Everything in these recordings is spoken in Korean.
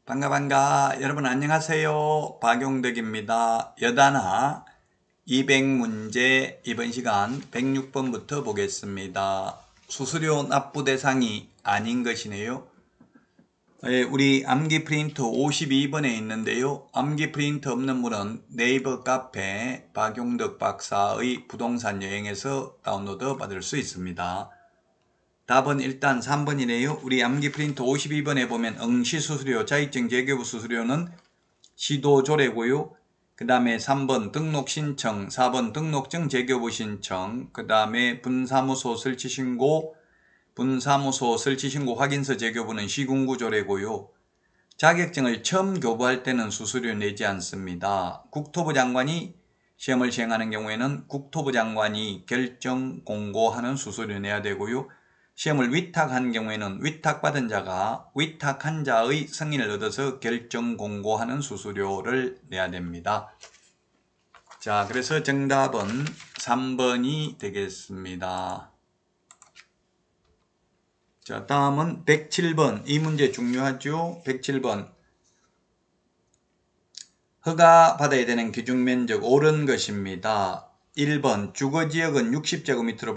반가 여러분 안녕하세요. 박용덕입니다. 여단하 200문제 이번 시간 106번부터 보겠습니다. 수수료 납부 대상이 아닌 것이네요. 우리 암기 프린터 52번에 있는데요. 암기 프린터 없는 분은 네이버 카페 박용덕 박사의 부동산 여행에서 다운로드 받을 수 있습니다. 답은 일단 3번이네요. 우리 암기 프린터 52번에 보면 응시수수료, 자격증 재교부 수수료는 시도조례고요. 그 다음에 3번 등록신청, 4번 등록증 재교부 신청, 그 다음에 분사무소 설치신고, 확인서 재교부는 시군구조례고요. 자격증을 처음 교부할 때는 수수료 내지 않습니다. 국토부 장관이 시험을 시행하는 경우에는 국토부 장관이 결정 공고하는 수수료 내야 되고요. 시험을 위탁한 경우에는 위탁받은 자가 위탁한 자의 승인을 얻어서 결정 공고하는 수수료를 내야 됩니다. 자, 그래서 정답은 3번이 되겠습니다. 자, 다음은 107번. 이 문제 중요하죠? 107번. 허가 받아야 되는 기준면적 옳은 것입니다. 1번 주거지역은 60제곱미터로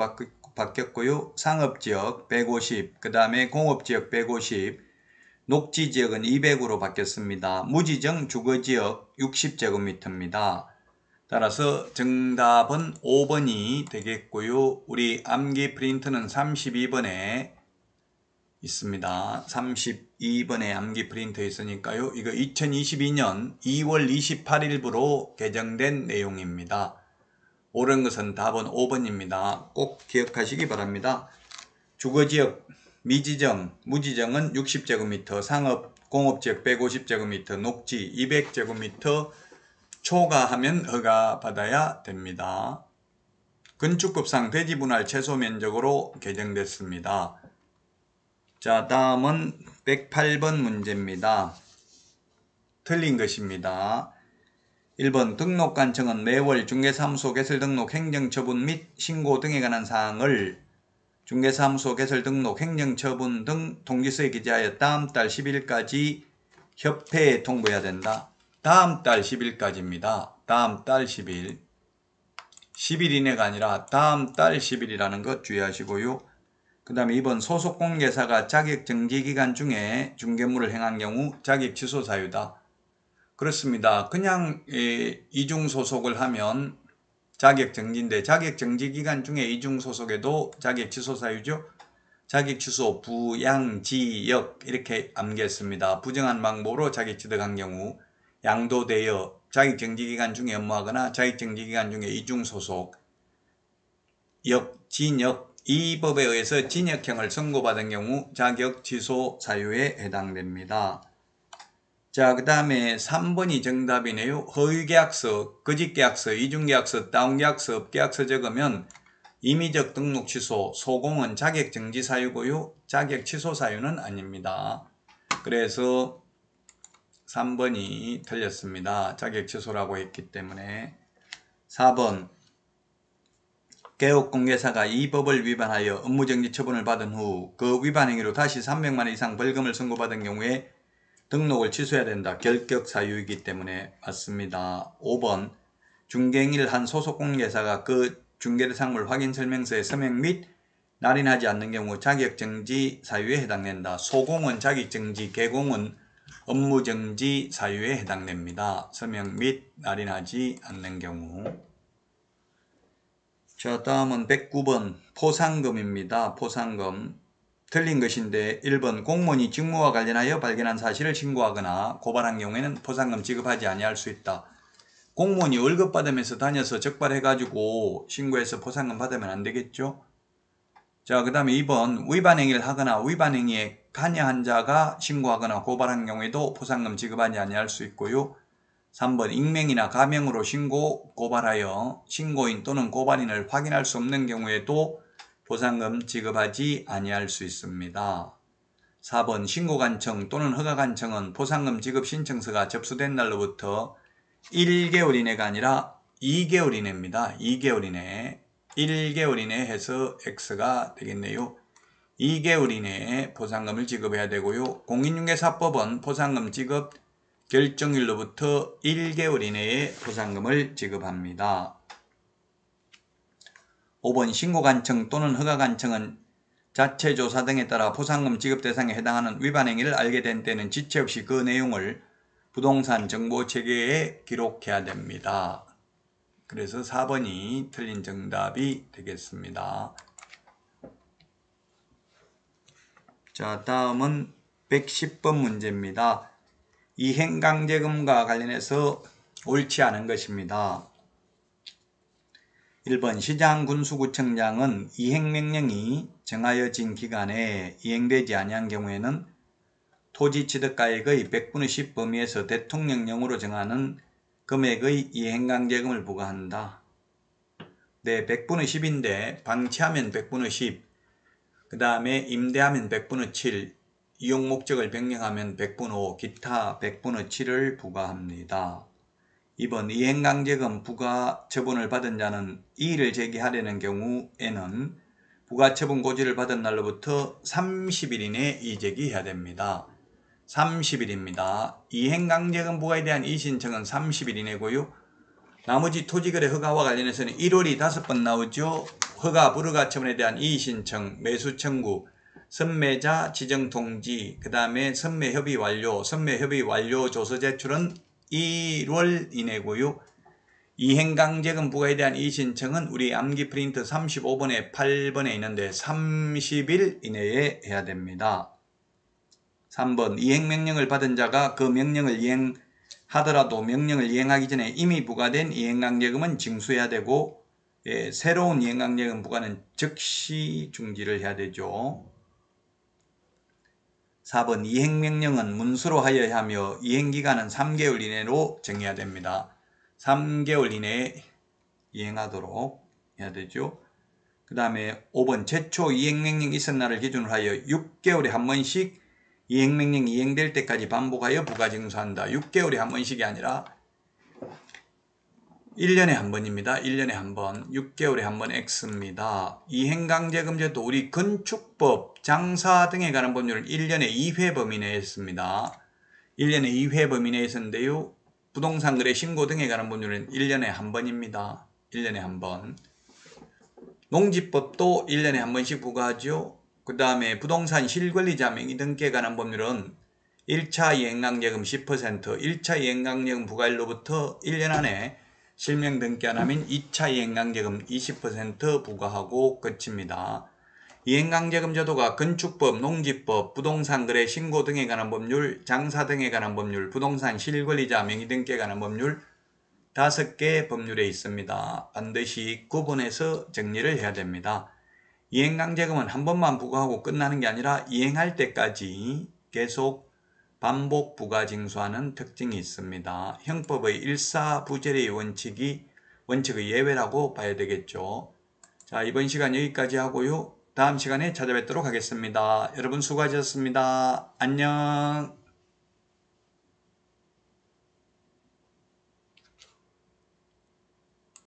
바뀌었고요. 상업지역 150, 그 다음에 공업지역 150, 녹지지역은 200으로 바뀌었습니다. 무지정 주거지역 60제곱미터입니다. 따라서 정답은 5번이 되겠고요. 우리 암기 프린트는 32번에 있습니다. 32번에 암기 프린터 있으니까요. 이거 2022년 2월 28일부로 개정된 내용입니다. 옳은 것은 답은 5번입니다. 꼭 기억하시기 바랍니다. 주거지역, 미지정, 무지정은 60제곱미터, 상업, 공업지역 150제곱미터, 녹지 200제곱미터 초과하면 허가 받아야 됩니다. 건축법상 대지분할 최소 면적으로 개정됐습니다. 자, 다음은 108번 문제입니다. 틀린 것입니다. 1번 등록관청은 매월 중개사무소 개설 등록 행정처분 및 신고 등에 관한 사항을 중개사무소 개설 등록 행정처분 등 통지서에 기재하여 다음 달 10일까지 협회에 통보해야 된다. 다음 달 10일까지입니다. 다음 달 10일. 10일 이내가 아니라 다음 달 10일이라는 것 주의하시고요. 그 다음에 2번 소속공개사가 자격정지기간 중에 중개물을 행한 경우 자격 취소 사유다. 그렇습니다. 그냥 이중소속을 하면 자격정지인데 자격정지기간 중에 이중소속에도 자격 취소 사유죠. 자격 취소, 부양지역 이렇게 암기했습니다. 부정한 방법으로 자격 취득한 경우 양도되어 자격정지기간 중에 업무하거나 자격정지기간 중에 이중소속, 진역 이 법에 의해서 진역형을 선고받은 경우 자격 취소 사유에 해당됩니다. 자, 그 다음에 3번이 정답이네요. 허위계약서, 거짓계약서, 이중계약서, 다운계약서, 업계약서 적으면 임의적 등록 취소, 소공은 자격정지 사유고요. 자격 취소 사유는 아닙니다. 그래서 3번이 틀렸습니다. 자격 취소라고 했기 때문에. 4번 개업공개사가 이 법을 위반하여 업무정지 처분을 받은 후 그 위반 행위로 다시 300만 원 이상 벌금을 선고받은 경우에 등록을 취소해야 된다. 결격 사유이기 때문에 맞습니다. 5번 중개행위를 한 소속공개사가 그 중개대상물 확인설명서에 서명 및 날인하지 않는 경우 자격정지 사유에 해당된다. 소공은 자격정지, 개공은 업무정지 사유에 해당됩니다. 서명 및 날인하지 않는 경우. 자, 다음은 109번 포상금입니다. 포상금. 틀린 것인데 1번 공무원이 직무와 관련하여 발견한 사실을 신고하거나 고발한 경우에는 포상금 지급하지 아니할 수 있다. 공무원이 월급 받으면서 다녀서 적발해가지고 신고해서 포상금 받으면 안 되겠죠? 자, 그 다음에 2번 위반 행위를 하거나 위반 행위에 관여한 자가 신고하거나 고발한 경우에도 포상금 지급하지 아니할 수 있고요. 3번 익명이나 가명으로 신고, 고발하여 신고인 또는 고발인을 확인할 수 없는 경우에도 포상금 지급하지 아니할 수 있습니다. 4번 신고관청 또는 허가관청은 포상금 지급 신청서가 접수된 날로부터 1개월 이내가 아니라 2개월 이내입니다. 2개월 이내. 1개월 이내 해서 X가 되겠네요. 2개월 이내에 포상금을 지급해야 되고요. 공인중개사법은 포상금 지급 결정일로부터 1개월 이내에 포상금을 지급합니다. 5번 신고관청 또는 허가관청은 자체조사 등에 따라 포상금 지급 대상에 해당하는 위반 행위를 알게 된 때는 지체 없이 그 내용을 부동산 정보체계에 기록해야 됩니다. 그래서 4번이 틀린 정답이 되겠습니다. 자, 다음은 110번 문제입니다. 이행강제금과 관련해서 옳지 않은 것입니다. 1번 시장군수구청장은 이행명령이 정하여진 기간에 이행되지 아니한 경우에는 토지취득가액의 100분의 10 범위에서 대통령령으로 정하는 금액의 이행강제금을 부과한다. 네, 100분의 10인데 방치하면 100분의 10, 그 다음에 임대하면 100분의 7, 이용 목적을 변경하면 100분의 5, 기타 100분의 7을 부과합니다. 2번 이행강제금 부과 처분을 받은 자는 이의를 제기하려는 경우에는 부과처분 고지를 받은 날로부터 30일 이내에 이의제기해야 됩니다. 30일입니다. 이행강제금 부과에 대한 이의신청은 30일 이내고요. 나머지 토지거래 허가와 관련해서는 1월이 5번 나오죠. 허가 불허가 처분에 대한 이의신청, 매수청구, 선매자 지정통지, 그 다음에 선매협의 완료, 선매협의 완료 조서 제출은 1월 이내고요. 이행강제금 부과에 대한 이의신청은 우리 암기 프린트 35번에 8번에 있는데 30일 이내에 해야 됩니다. 3번 이행명령을 받은 자가 그 명령을 이행하더라도 명령을 이행하기 전에 이미 부과된 이행강제금은 징수해야 되고 새로운 이행강제금 부과는 즉시 중지를 해야 되죠. 4번 이행명령은 문서로 하여야 하며 이행기간은 3개월 이내로 정해야 됩니다. 3개월 이내에 이행하도록 해야 되죠. 그 다음에 5번 최초 이행명령 있은 날을 기준으로 하여 6개월에 한 번씩 이행명령이 이행될 때까지 반복하여 부과징수한다. 6개월에 한 번씩이 아니라 1년에 한 번입니다. 1년에 한 번, 6개월에 한 번 X입니다. 이행강제금제도 우리 건축법, 장사 등에 관한 법률은 1년에 2회 범위 내에 있습니다. 1년에 2회 범위 내에 있었는데요. 부동산 거래 신고 등에 관한 법률은 1년에 한 번입니다. 1년에 한 번. 농지법도 1년에 한 번씩 부과하죠. 그 다음에 부동산 실권리자 명의 등기에 관한 법률은 1차 이행강제금 10%, 1차 이행강제금 부과일로부터 1년 안에 실명 등기 안 하면 2차 이행강제금 20% 부과하고 끝입니다. 이행강제금 제도가 건축법, 농지법, 부동산 거래 신고 등에 관한 법률, 장사 등에 관한 법률, 부동산 실권리자 명의 등기에 관한 법률 5개 법률에 있습니다. 반드시 구분해서 정리를 해야 됩니다. 이행강제금은 한 번만 부과하고 끝나는 게 아니라 이행할 때까지 계속 반복 부과 징수하는 특징이 있습니다. 형법의 일사부재의 원칙의 예외라고 봐야 되겠죠. 자, 이번 시간 여기까지 하고요. 다음 시간에 찾아뵙도록 하겠습니다. 여러분 수고하셨습니다. 안녕.